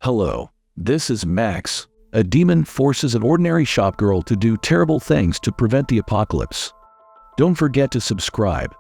Hello, this is Max. A demon forces an ordinary shopgirl to do terrible things to prevent the apocalypse. Don't forget to subscribe.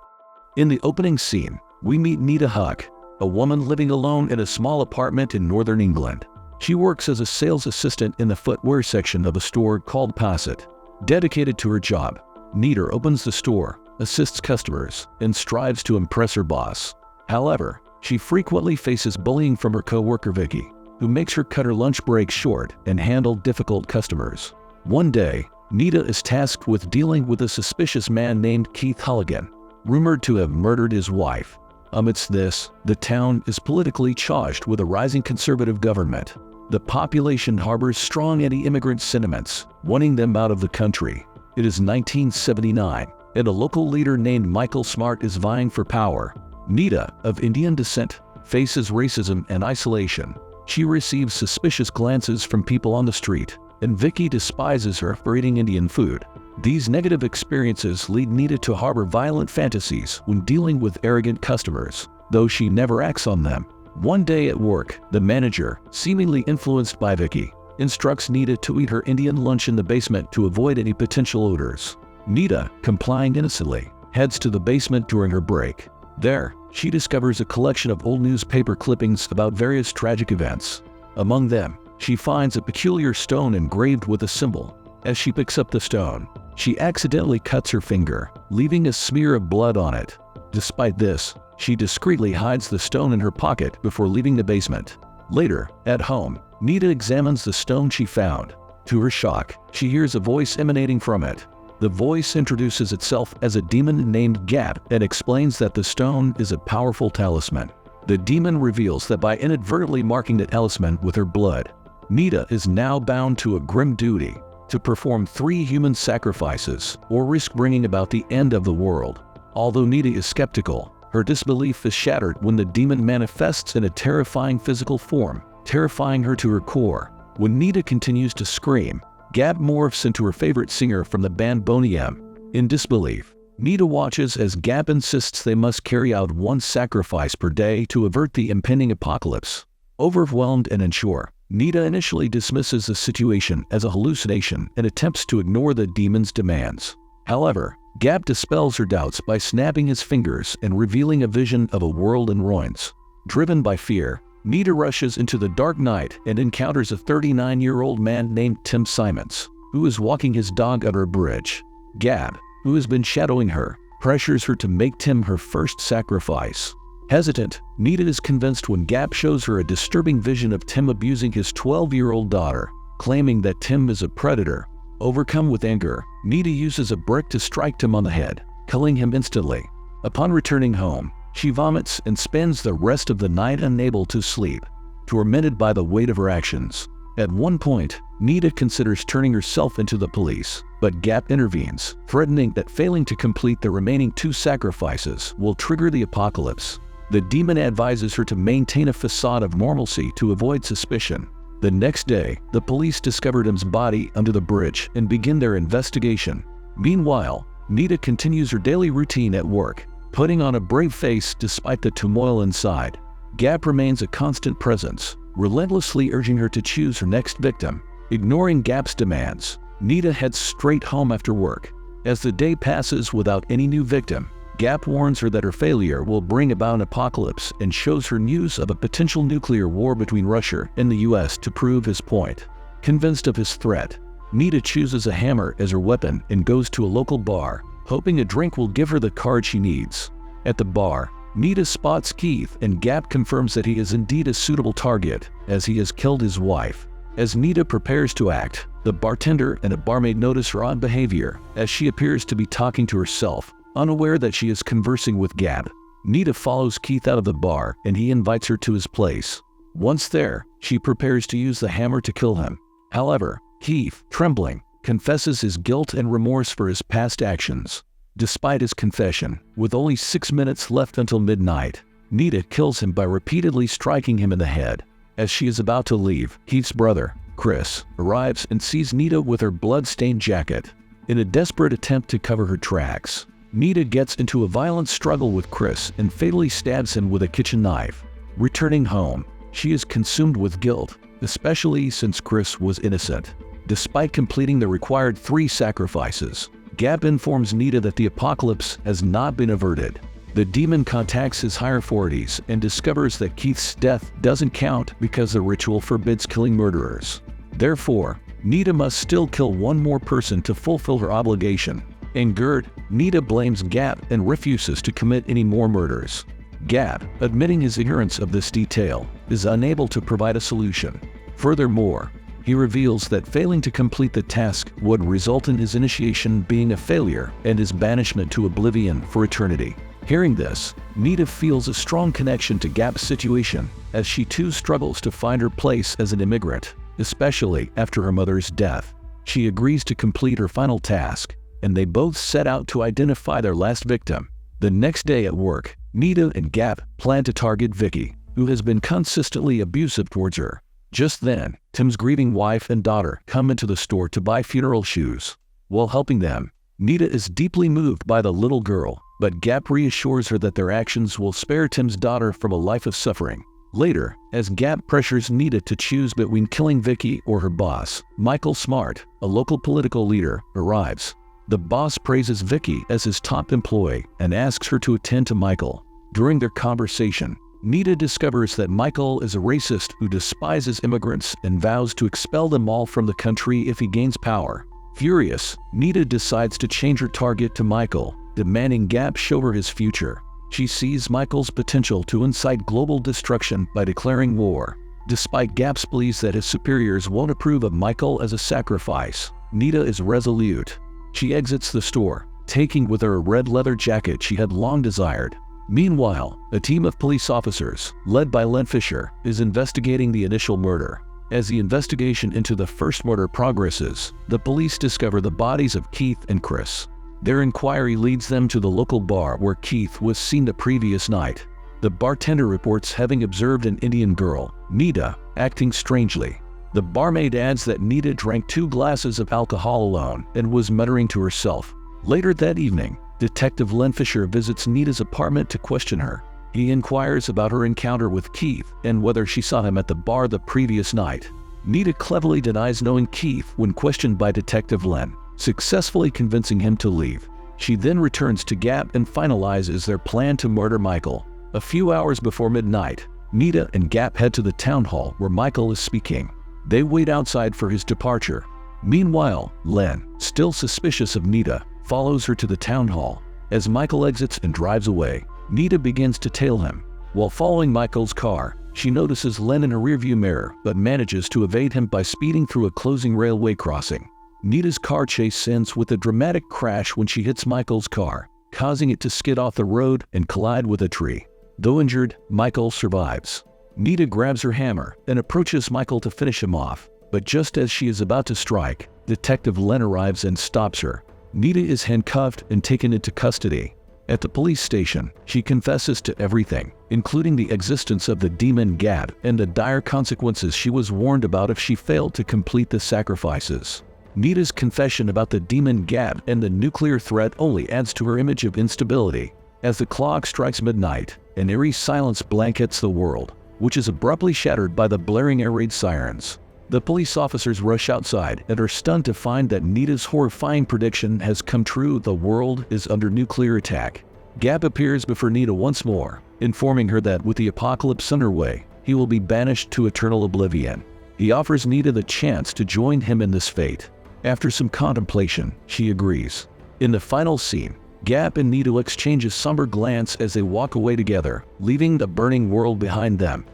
In the opening scene, we meet Nita Huck, a woman living alone in a small apartment in northern England. She works as a sales assistant in the footwear section of a store called Posset. Dedicated to her job, Nita opens the store, assists customers, and strives to impress her boss. However, she frequently faces bullying from her co-worker Vicky, who makes her cut her lunch break short and handle difficult customers. One day, Nita is tasked with dealing with a suspicious man named Keith Hulligan, rumored to have murdered his wife. Amidst this, the town is politically charged with a rising conservative government. The population harbors strong anti-immigrant sentiments, wanting them out of the country. It is 1979, and a local leader named Michael Smart is vying for power. Nita, of Indian descent, faces racism and isolation. She receives suspicious glances from people on the street, and Vicky despises her for eating Indian food. These negative experiences lead Nita to harbor violent fantasies when dealing with arrogant customers, though she never acts on them. One day at work, the manager, seemingly influenced by Vicky, instructs Nita to eat her Indian lunch in the basement to avoid any potential odors. Nita, complying innocently, heads to the basement during her break. There, she discovers a collection of old newspaper clippings about various tragic events. Among them, she finds a peculiar stone engraved with a symbol. As she picks up the stone, she accidentally cuts her finger, leaving a smear of blood on it. Despite this, she discreetly hides the stone in her pocket before leaving the basement. Later, at home, Nita examines the stone she found. To her shock, she hears a voice emanating from it. The voice introduces itself as a demon named Gap and explains that the stone is a powerful talisman. The demon reveals that by inadvertently marking the talisman with her blood, Nita is now bound to a grim duty to perform 3 human sacrifices or risk bringing about the end of the world. Although Nita is skeptical, her disbelief is shattered when the demon manifests in a terrifying physical form, terrifying her to her core. When Nita continues to scream, Gab morphs into her favorite singer from the band Boney M. In disbelief, Nita watches as Gab insists they must carry out 1 sacrifice per day to avert the impending apocalypse. Overwhelmed and unsure, Nita initially dismisses the situation as a hallucination and attempts to ignore the demon's demands. However, Gab dispels her doubts by snapping his fingers and revealing a vision of a world in ruins. Driven by fear, Nita rushes into the dark night and encounters a 39-year-old man named Tim Simons, who is walking his dog under a bridge. Gab, who has been shadowing her, pressures her to make Tim her first sacrifice. Hesitant, Nita is convinced when Gab shows her a disturbing vision of Tim abusing his 12-year-old daughter, claiming that Tim is a predator. Overcome with anger, Nita uses a brick to strike Tim on the head, killing him instantly. Upon returning home, she vomits and spends the rest of the night unable to sleep, tormented by the weight of her actions. At one point, Nita considers turning herself into the police, but Gap intervenes, threatening that failing to complete the remaining 2 sacrifices will trigger the apocalypse. The demon advises her to maintain a facade of normalcy to avoid suspicion. The next day, the police discover Tim's body under the bridge and begin their investigation. Meanwhile, Nita continues her daily routine at work, putting on a brave face despite the turmoil inside. Gap remains a constant presence, relentlessly urging her to choose her next victim. Ignoring Gap's demands, Nita heads straight home after work. As the day passes without any new victim, Gap warns her that her failure will bring about an apocalypse and shows her news of a potential nuclear war between Russia and the US to prove his point. Convinced of his threat, Nita chooses a hammer as her weapon and goes to a local bar, hoping a drink will give her the card she needs. At the bar, Nita spots Keith and Gap confirms that he is indeed a suitable target, as he has killed his wife. As Nita prepares to act, the bartender and a barmaid notice her odd behavior, as she appears to be talking to herself, unaware that she is conversing with Gab. Nita follows Keith out of the bar and he invites her to his place. Once there, she prepares to use the hammer to kill him. However, Keith, trembling, confesses his guilt and remorse for his past actions. Despite his confession, with only 6 minutes left until midnight, Nita kills him by repeatedly striking him in the head. As she is about to leave, Keith's brother, Chris, arrives and sees Nita with her blood-stained jacket. In a desperate attempt to cover her tracks, Nita gets into a violent struggle with Chris and fatally stabs him with a kitchen knife. Returning home, She is consumed with guilt, especially since Chris was innocent. Despite completing the required 3 sacrifices, Gap informs Nita that the apocalypse has not been averted. The demon contacts his higher authorities and discovers that Keith's death doesn't count because the ritual forbids killing murderers. Therefore, Nita must still kill one more person to fulfill her obligation. Angered, Nita blames Gap and refuses to commit any more murders. Gap, admitting his ignorance of this detail, is unable to provide a solution. Furthermore, he reveals that failing to complete the task would result in his initiation being a failure and his banishment to oblivion for eternity. Hearing this, Nita feels a strong connection to Gap's situation, as she too struggles to find her place as an immigrant, especially after her mother's death. She agrees to complete her final task, and they both set out to identify their last victim. The next day at work, Nita and Gap plan to target Vicky, who has been consistently abusive towards her. Just then, Tim's grieving wife and daughter come into the store to buy funeral shoes. While helping them, Nita is deeply moved by the little girl, but Gap reassures her that their actions will spare Tim's daughter from a life of suffering. Later, as Gap pressures Nita to choose between killing Vicky or her boss, Michael Smart, a local political leader, arrives. The boss praises Vicky as his top employee and asks her to attend to Michael. During their conversation, Nita discovers that Michael is a racist who despises immigrants and vows to expel them all from the country if he gains power. Furious, Nita decides to change her target to Michael, demanding Gap show her his future. She sees Michael's potential to incite global destruction by declaring war. Despite Gap's pleas that his superiors won't approve of Michael as a sacrifice, Nita is resolute. She exits the store, taking with her a red leather jacket she had long desired. Meanwhile, a team of police officers, led by Len Fisher, is investigating the initial murder. As the investigation into the first murder progresses, the police discover the bodies of Keith and Chris. Their inquiry leads them to the local bar where Keith was seen the previous night. The bartender reports having observed an Indian girl, Nita, acting strangely. The barmaid adds that Nita drank 2 glasses of alcohol alone and was muttering to herself. Later that evening, Detective Len Fisher visits Nita's apartment to question her. He inquires about her encounter with Keith and whether she saw him at the bar the previous night. Nita cleverly denies knowing Keith when questioned by Detective Len, successfully convincing him to leave. She then returns to Gap and finalizes their plan to murder Michael. A few hours before midnight, Nita and Gap head to the town hall where Michael is speaking. They wait outside for his departure. Meanwhile, Len, still suspicious of Nita, follows her to the town hall. As Michael exits and drives away, Nita begins to tail him. While following Michael's car, she notices Len in a rearview mirror but manages to evade him by speeding through a closing railway crossing. Nita's car chase ends with a dramatic crash when she hits Michael's car, causing it to skid off the road and collide with a tree. Though injured, Michael survives. Nita grabs her hammer and approaches Michael to finish him off, but just as she is about to strike, Detective Len arrives and stops her. Nita is handcuffed and taken into custody. At the police station, she confesses to everything, including the existence of the demon Gap and the dire consequences she was warned about if she failed to complete the sacrifices. Nita's confession about the demon Gap and the nuclear threat only adds to her image of instability. As the clock strikes midnight, an eerie silence blankets the world, which is abruptly shattered by the blaring air raid sirens. The police officers rush outside and are stunned to find that Nita's horrifying prediction has come true: the world is under nuclear attack. Gap appears before Nita once more, informing her that with the apocalypse underway, he will be banished to eternal oblivion. He offers Nita the chance to join him in this fate. After some contemplation, she agrees. In the final scene, Gap and Nita exchange a somber glance as they walk away together, leaving the burning world behind them.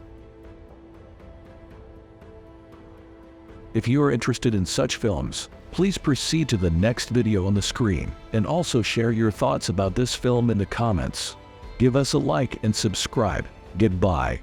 If you are interested in such films, please proceed to the next video on the screen and also share your thoughts about this film in the comments. Give us a like and subscribe. Goodbye.